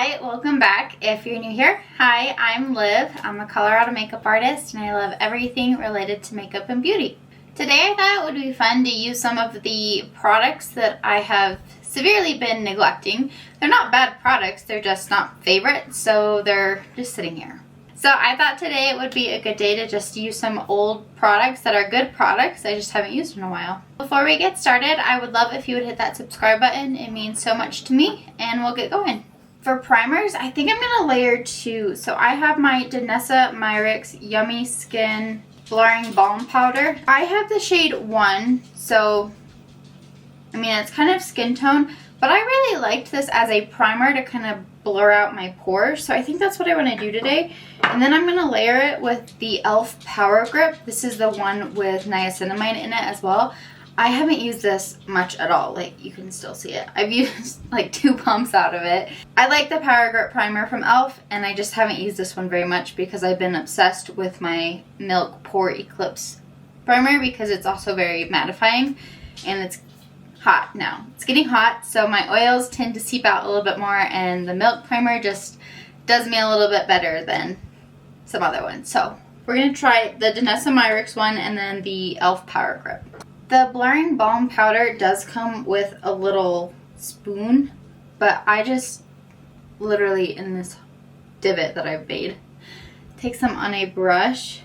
Hi, welcome back. If you're new here, hi, I'm Liv. I'm a Colorado makeup artist and I love everything related to makeup and beauty. Today I thought it would be fun to use some of the products that I have severely been neglecting. They're not bad products, they're just not favorites, so they're just sitting here. So I thought today it would be a good day to just use some old products that are good products I just haven't used in a while. Before we get started, I would love if you would hit that subscribe button. It means so much to me, and we'll get going. For primers, I think I'm going to layer two. So I have my Danessa Myricks Yummy Skin Blurring Balm Powder. I have the shade 1, so I mean it's kind of skin tone, but I really liked this as a primer to kind of blur out my pores, so I think that's what I want to do today. And then I'm going to layer it with the e.l.f. Power Grip. This is the one with niacinamide in it as well. I haven't used this much at all, like you can still see it. I've used like 2 pumps out of it. I like the Power Grip primer from e.l.f. and I just haven't used this one very much because I've been obsessed with my Milk Pore Eclipse primer because it's also very mattifying and it's hot now. It's getting hot, so my oils tend to seep out a little bit more and the Milk primer just does me a little bit better than some other ones. So we're going to try the Danessa Myricks one and then the e.l.f. Power Grip. The Blurring Balm Powder does come with a little spoon, but I just literally in this divot that I've made, take some on a brush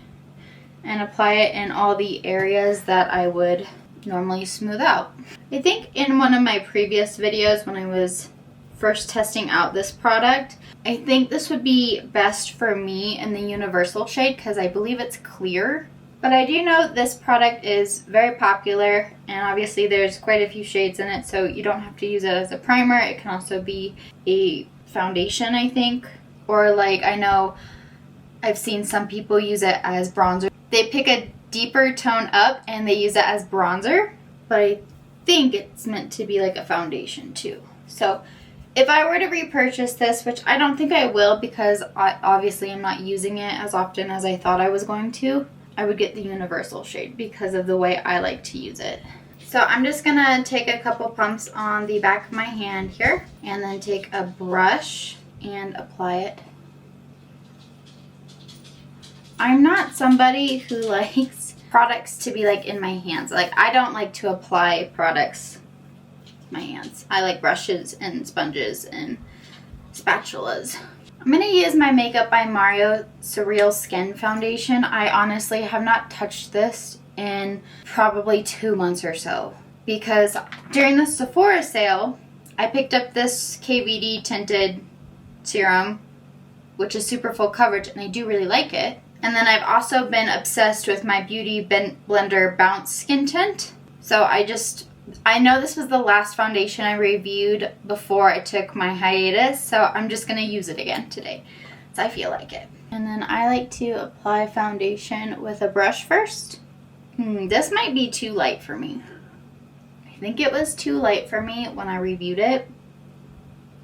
and apply it in all the areas that I would normally smooth out. I think in one of my previous videos when I was first testing out this product, I think this would be best for me in the universal shade because I believe it's clear. But I do know this product is very popular and obviously there's quite a few shades in it, so you don't have to use it as a primer. It can also be a foundation, I think. Or like I know I've seen some people use it as bronzer. They pick a deeper tone up and they use it as bronzer, but I think it's meant to be like a foundation too. So if I were to repurchase this, which I don't think I will because obviously I'm not using it as often as I thought I was going to, I would get the universal shade because of the way I like to use it. So I'm just gonna take a couple pumps on the back of my hand here and then take a brush and apply it. I'm not somebody who likes products to be like in my hands. Like I don't like to apply products with my hands. I like brushes and sponges and spatulas. I'm going to use my Makeup by Mario Surreal Skin Foundation. I honestly have not touched this in probably 2 months or so because during the Sephora sale, I picked up this KVD tinted serum, which is super full coverage, and I do really like it. And then I've also been obsessed with my Beauty Blender Bounce Skin Tint. So I know this was the last foundation I reviewed before I took my hiatus, so I'm just going to use it again today, so I feel like it. And then I like to apply foundation with a brush first. This might be too light for me. I think it was too light for me when I reviewed it,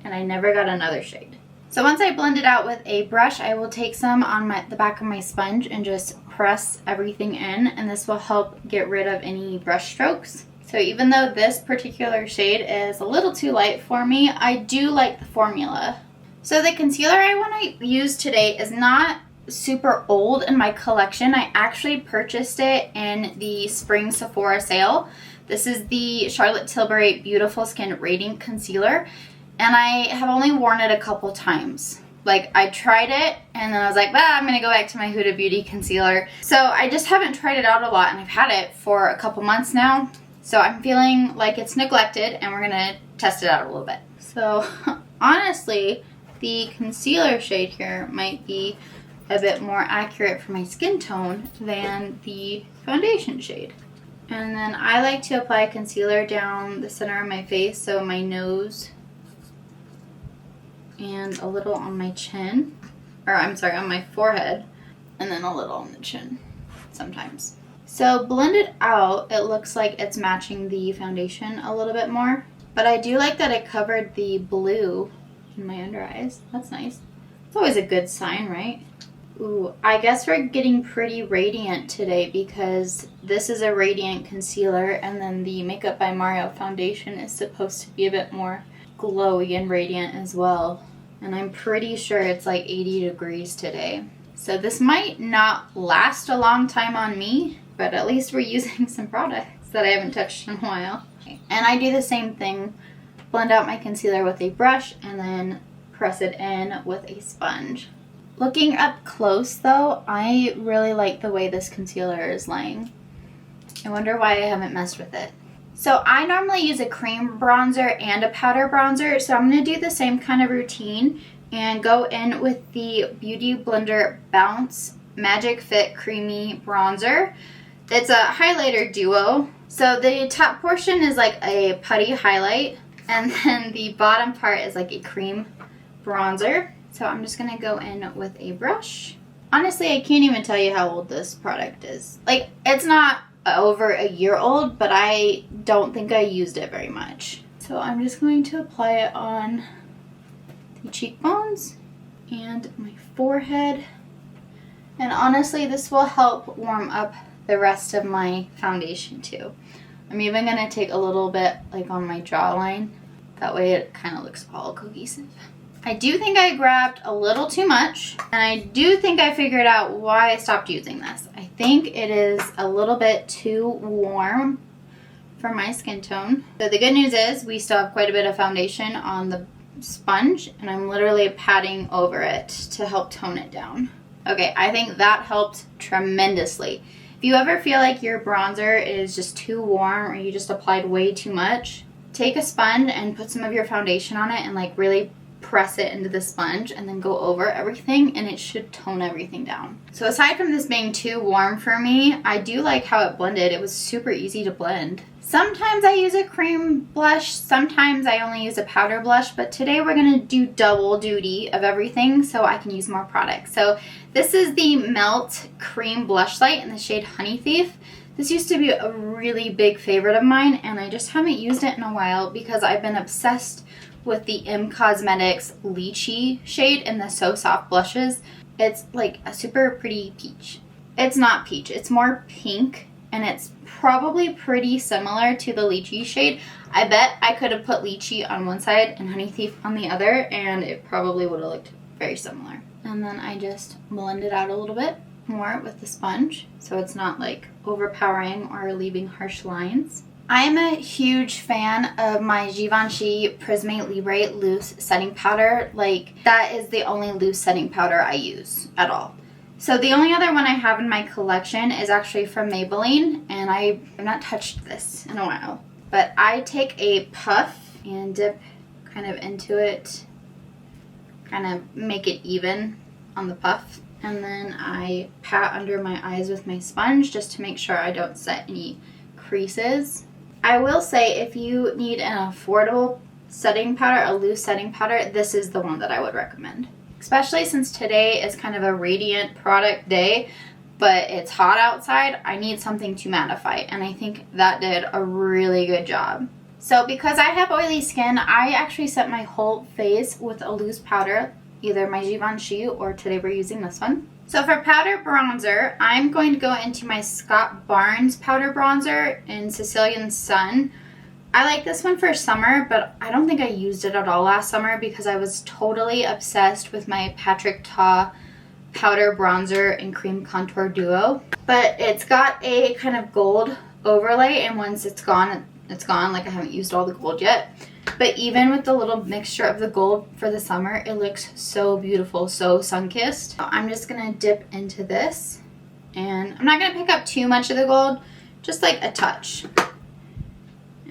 and I never got another shade. So once I blend it out with a brush, I will take some on the back of my sponge and just press everything in, and this will help get rid of any brush strokes. So even though this particular shade is a little too light for me, I do like the formula. So the concealer I want to use today is not super old in my collection. I actually purchased it in the spring Sephora sale. This is the Charlotte Tilbury Beautiful Skin Radiant Concealer, and I have only worn it a couple times. Like I tried it and then I was like, I'm going to go back to my Huda Beauty concealer. So I just haven't tried it out a lot, and I've had it for a couple months now. So I'm feeling like it's neglected and we're going to test it out a little bit. So honestly, the concealer shade here might be a bit more accurate for my skin tone than the foundation shade. And then I like to apply concealer down the center of my face, so my nose and a little on my chin, or I'm sorry, on my forehead, and then a little on the chin sometimes. So blended out, it looks like it's matching the foundation a little bit more. But I do like that it covered the blue in my under eyes. That's nice. It's always a good sign, right? Ooh, I guess we're getting pretty radiant today because this is a radiant concealer and then the Makeup by Mario foundation is supposed to be a bit more glowy and radiant as well. And I'm pretty sure it's like 80 degrees today. So this might not last a long time on me, but at least we're using some products that I haven't touched in a while. Okay. And I do the same thing, blend out my concealer with a brush and then press it in with a sponge. Looking up close though, I really like the way this concealer is laying. I wonder why I haven't messed with it. So I normally use a cream bronzer and a powder bronzer, so I'm going to do the same kind of routine and go in with the Beauty Blender Bounce Magic Fit Creamy Bronzer. It's a highlighter duo. So the top portion is like a putty highlight, and then the bottom part is like a cream bronzer. So I'm just going to go in with a brush. Honestly, I can't even tell you how old this product is. Like, it's not over a year old, but I don't think I used it very much. So I'm just going to apply it on the cheekbones and my forehead. And honestly, this will help warm up the rest of my foundation too. I'm even going to take a little bit like on my jawline. That way it kind of looks all cohesive. I do think I grabbed a little too much, and I do think I figured out why I stopped using this. I think it is a little bit too warm for my skin tone. So the good news is we still have quite a bit of foundation on the sponge, and I'm literally patting over it to help tone it down. Okay, I think that helped tremendously. If you ever feel like your bronzer is just too warm or you just applied way too much, take a sponge and put some of your foundation on it and like really press it into the sponge and then go over everything, and it should tone everything down. So aside from this being too warm for me, I do like how it blended. It was super easy to blend. Sometimes I use a cream blush, sometimes I only use a powder blush, but today we're going to do double duty of everything so I can use more products. So this is the Melt Cream Blushlight in the shade Honey Thief. This used to be a really big favorite of mine, and I just haven't used it in a while because I've been obsessed with the Cosmetics Lychee shade in the So Soft blushes. It's like a super pretty peach. It's not peach, it's more pink, and it's probably pretty similar to the Lychee shade. I bet I could have put Lychee on one side and Honey Thief on the other, and it probably would have looked very similar. And then I just blend it out a little bit more with the sponge so it's not like overpowering or leaving harsh lines. I'm a huge fan of my Givenchy Prisme Libre loose setting powder. Like, that is the only loose setting powder I use at all. So the only other one I have in my collection is actually from Maybelline, and I have not touched this in a while. But I take a puff and dip kind of into it, kind of make it even on the puff. And then I pat under my eyes with my sponge just to make sure I don't set any creases. I will say, if you need an affordable setting powder, a loose setting powder, this is the one that I would recommend. Especially since today is kind of a radiant product day, but it's hot outside, I need something to mattify, and I think that did a really good job. So because I have oily skin, I actually set my whole face with a loose powder, either my Givenchy or today we're using this one. So for powder bronzer, I'm going to go into my Scott Barnes powder bronzer in Sicilian Sun. I like this one for summer, but I don't think I used it at all last summer because I was totally obsessed with my Patrick Ta powder bronzer and cream contour duo. But it's got a kind of gold overlay, and once it's gone, it's gone. Like, I haven't used all the gold yet. But even with the little mixture of the gold for the summer, it looks so beautiful, so sun-kissed. So I'm just going to dip into this, and I'm not going to pick up too much of the gold, just like a touch,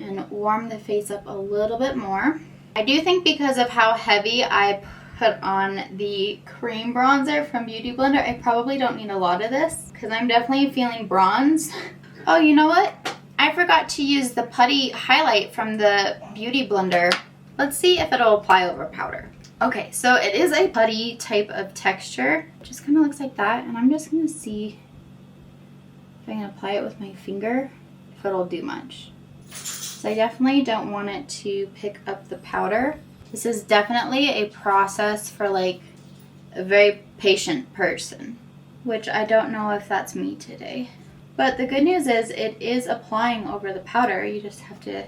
and warm the face up a little bit more. I do think because of how heavy I put on the cream bronzer from Beauty Blender, I probably don't need a lot of this because I'm definitely feeling bronze. Oh, you know what? I forgot to use the putty highlight from the Beauty Blender. Let's see if it'll apply over powder. Okay, so it is a putty type of texture. It just kind of looks like that, and I'm just going to see if I can apply it with my finger, if it'll do much. So I definitely don't want it to pick up the powder. This is definitely a process for like a very patient person, which I don't know if that's me today. But the good news is it is applying over the powder. You just have to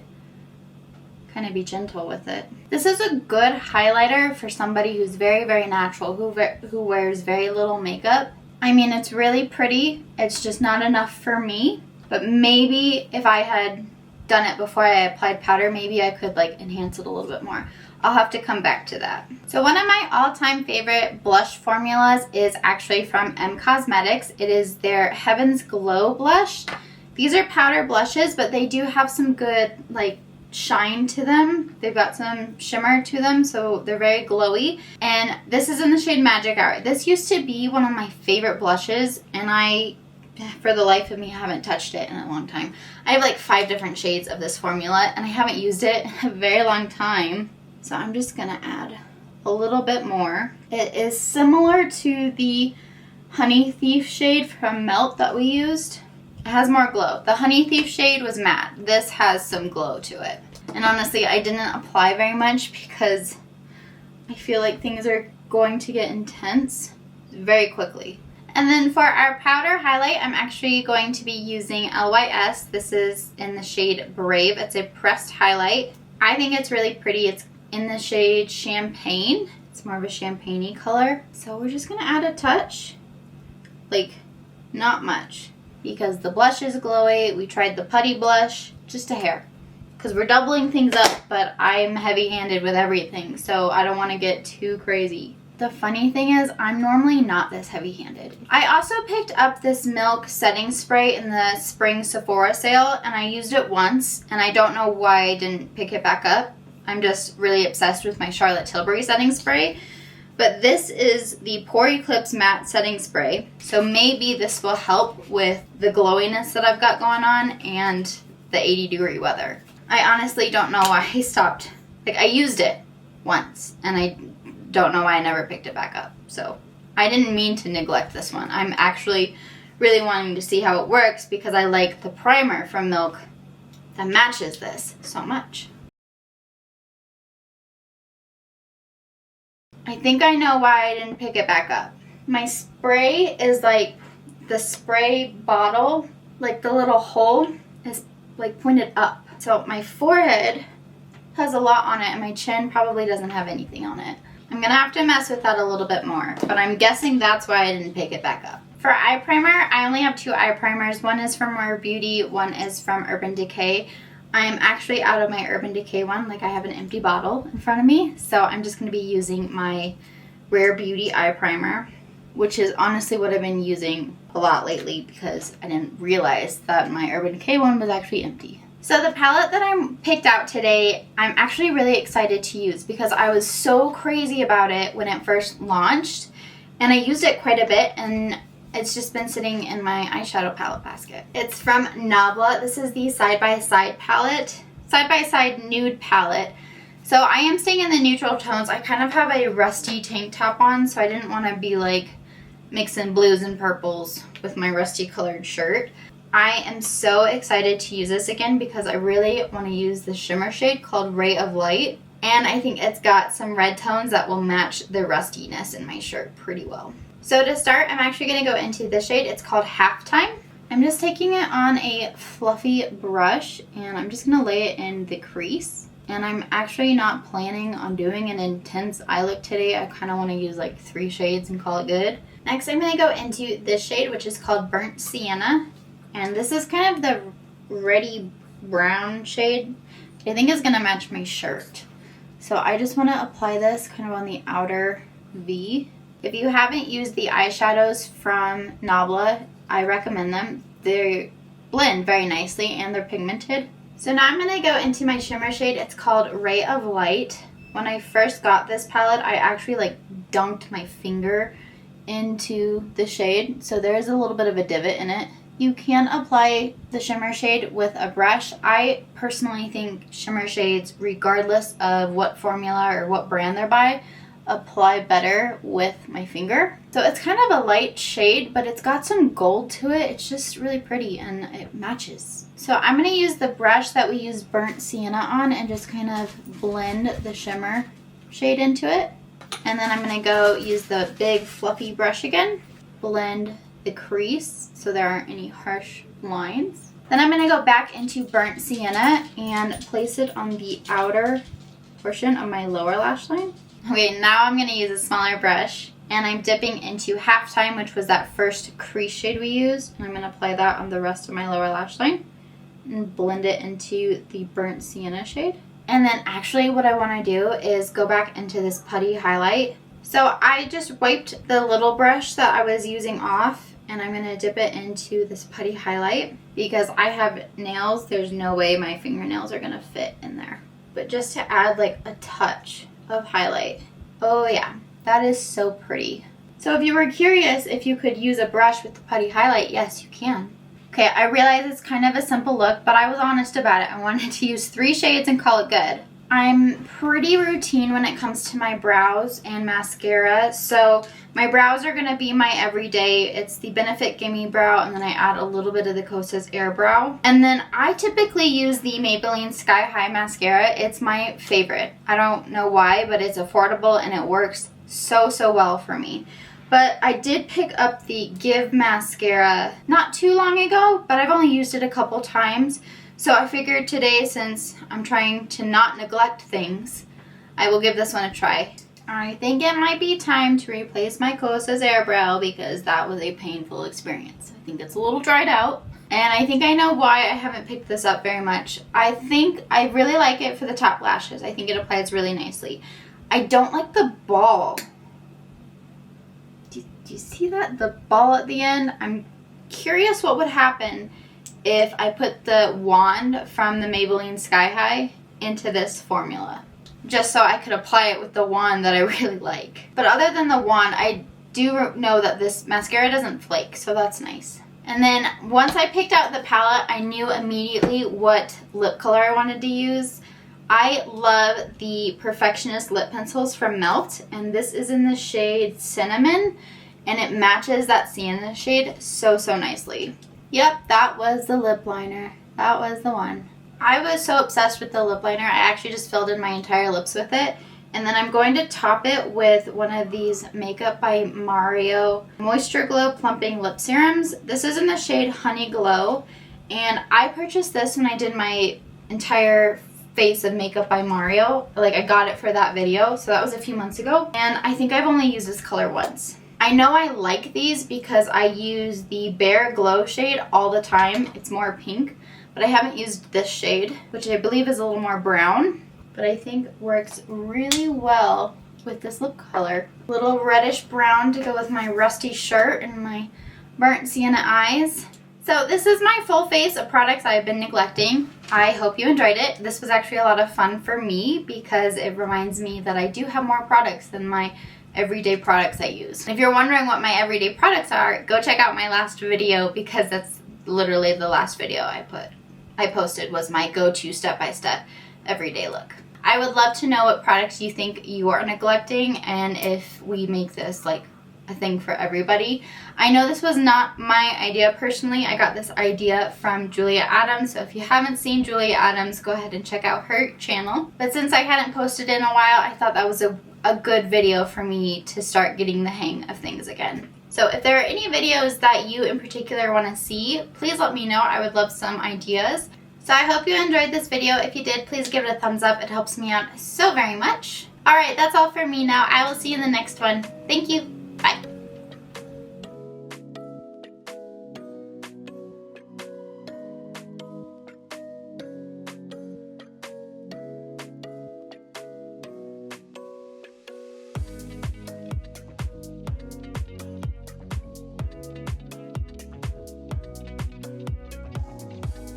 kind of be gentle with it. This is a good highlighter for somebody who's very, very natural, who wears very little makeup. I mean, it's really pretty. It's just not enough for me. But maybe if I had done it before I applied powder, maybe I could like enhance it a little bit more. I'll have to come back to that. So one of my all-time favorite blush formulas is actually from Cosmtics. It is their Heaven's Glow blush. These are powder blushes, but they do have some good like shine to them. They've got some shimmer to them, so they're very glowy. And this is in the shade Magic Hour. This used to be one of my favorite blushes, and I, for the life of me, haven't touched it in a long time. I have like 5 different shades of this formula, and I haven't used it in a very long time. So I'm just gonna add a little bit more. It is similar to the Honey Thief shade from Melt that we used. It has more glow. The Honey Thief shade was matte. This has some glow to it. And honestly, I didn't apply very much because I feel like things are going to get intense very quickly. And then for our powder highlight, I'm actually going to be using LYS. This is in the shade Brave. It's a pressed highlight. I think it's really pretty. It's in the shade Champagne. It's more of a champagne-y color. So we're just gonna add a touch. Like, not much. Because the blush is glowy. We tried the putty blush. Just a hair. Because we're doubling things up, but I'm heavy-handed with everything. So I don't want to get too crazy. The funny thing is, I'm normally not this heavy-handed. I also picked up this Milk setting spray in the spring Sephora sale, and I used it once, and I don't know why I didn't pick it back up. I'm just really obsessed with my Charlotte Tilbury setting spray. But this is the Pore Eclipse Matte Setting Spray. So maybe this will help with the glowiness that I've got going on and the 80-degree weather. I honestly don't know why I stopped. Like, I used it once, and I don't know why I never picked it back up. So I didn't mean to neglect this one. I'm actually really wanting to see how it works because I like the primer from Milk that matches this so much. I think I know why I didn't pick it back up. My spray is like the spray bottle, like the little hole is like pointed up. So my forehead has a lot on it and my chin probably doesn't have anything on it. I'm gonna have to mess with that a little bit more, but I'm guessing that's why I didn't pick it back up. For eye primer, I only have 2 eye primers. One is from Rare Beauty, one is from Urban Decay. I'm actually out of my Urban Decay one, like I have an empty bottle in front of me. So I'm just going to be using my Rare Beauty eye primer, which is honestly what I've been using a lot lately because I didn't realize that my Urban Decay one was actually empty. So the palette that I picked out today, I'm actually really excited to use because I was so crazy about it when it first launched. And I used it quite a bit, and it's just been sitting in my eyeshadow palette basket. It's from Nabla. This is the Side by Side palette. Side by Side nude palette. So I am staying in the neutral tones. I kind of have a rusty tank top on, so I didn't want to be like mixing blues and purples with my rusty colored shirt. I am so excited to use this again because I really want to use the shimmer shade called Ray of Light. And I think it's got some red tones that will match the rustiness in my shirt pretty well. So to start, I'm actually going to go into this shade. It's called Halftime. I'm just taking it on a fluffy brush and I'm just going to lay it in the crease. And I'm actually not planning on doing an intense eye look today. I kind of want to use like 3 shades and call it good. Next, I'm going to go into this shade, which is called Burnt Sienna. And this is kind of the reddy brown shade. I think is going to match my shirt. So I just want to apply this kind of on the outer V. If you haven't used the eyeshadows from Nabla, I recommend them. They blend very nicely and they're pigmented. So now I'm going to go into my shimmer shade. It's called Ray of Light. When I first got this palette, I actually like dunked my finger into the shade. So there's a little bit of a divot in it. You can apply the shimmer shade with a brush. I personally think shimmer shades, regardless of what formula or what brand they're by, apply better with my finger. So it's kind of a light shade, but it's got some gold to it. It's just really pretty and it matches. So I'm going to use the brush that we used Burnt Sienna on and just kind of blend the shimmer shade into it. And then I'm going to go use the big fluffy brush again, blend the crease so there aren't any harsh lines. Then I'm going to go back into Burnt Sienna and place it on the outer portion of my lower lash line. Okay, now I'm going to use a smaller brush, and I'm dipping into Halftime, which was that first crease shade we used. And I'm going to apply that on the rest of my lower lash line and blend it into the Burnt Sienna shade. And then actually what I want to do is go back into this putty highlight. So I just wiped the little brush that I was using off, and I'm going to dip it into this putty highlight because I have nails. There's no way my fingernails are going to fit in there. But just to add like a touch of highlight. Oh yeah, that is so pretty. So if you were curious if you could use a brush with the putty highlight, yes, you can. Okay, I realize it's kind of a simple look, but I was honest about it. I wanted to use 3 shades and call it good. I'm pretty routine when it comes to my brows and mascara, so my brows are going to be my everyday. It's the Benefit Gimme Brow, and then I add a little bit of the Kosas Air Brow. And then I typically use the Maybelline Sky High Mascara. It's my favorite. I don't know why, but it's affordable and it works so well for me. But I did pick up the Give mascara not too long ago, but I've only used it a couple times. So I figured today, since I'm trying to not neglect things, I will give this one a try. I think it might be time to replace my Kosas Air Brow because that was a painful experience. I think it's a little dried out. And I think I know why I haven't picked this up very much. I think I really like it for the top lashes. I think it applies really nicely. I don't like the ball. Do you see that? The ball at the end? I'm curious what would happen if I put the wand from the Maybelline Sky High into this formula, just so I could apply it with the wand that I really like. But other than the wand, I do know that this mascara doesn't flake, so that's nice. And then once I picked out the palette, I knew immediately what lip color I wanted to use. I love the Perfectionist lip pencils from Melt, and this is in the shade Cinnamon, and it matches that sienna shade so nicely. Yep, that was the lip liner. That was the one. I was so obsessed with the lip liner, I actually just filled in my entire lips with it. And then I'm going to top it with one of these Makeup by Mario Moisture Glow Plumping Lip Serums. This is in the shade Honey Glow. And I purchased this when I did my entire face of Makeup by Mario. Like, I got it for that video, so that was a few months ago. And I think I've only used this color once. I know I like these because I use the Bare Glow shade all the time. It's more pink, but I haven't used this shade, which I believe is a little more brown, but I think works really well with this lip color. A little reddish brown to go with my rusty shirt and my burnt sienna eyes. So this is my full face of products I've been neglecting. I hope you enjoyed it. This was actually a lot of fun for me because it reminds me that I do have more products than my everyday products I use. If you're wondering what my everyday products are, go check out my last video because that's literally the last video I posted was my go-to step-by-step everyday look. I would love to know what products you think you are neglecting and if we make this like a thing for everybody. I know this was not my idea personally. I got this idea from Julia Adams, so if you haven't seen Julia Adams, go ahead and check out her channel. But since I hadn't posted in a while, I thought that was a good video for me to start getting the hang of things again. So if there are any videos that you in particular want to see, please let me know. I would love some ideas. So I hope you enjoyed this video. If you did, please give it a thumbs up. It helps me out so very much. Alright, that's all for me now. I will see you in the next one. Thank you. Bye.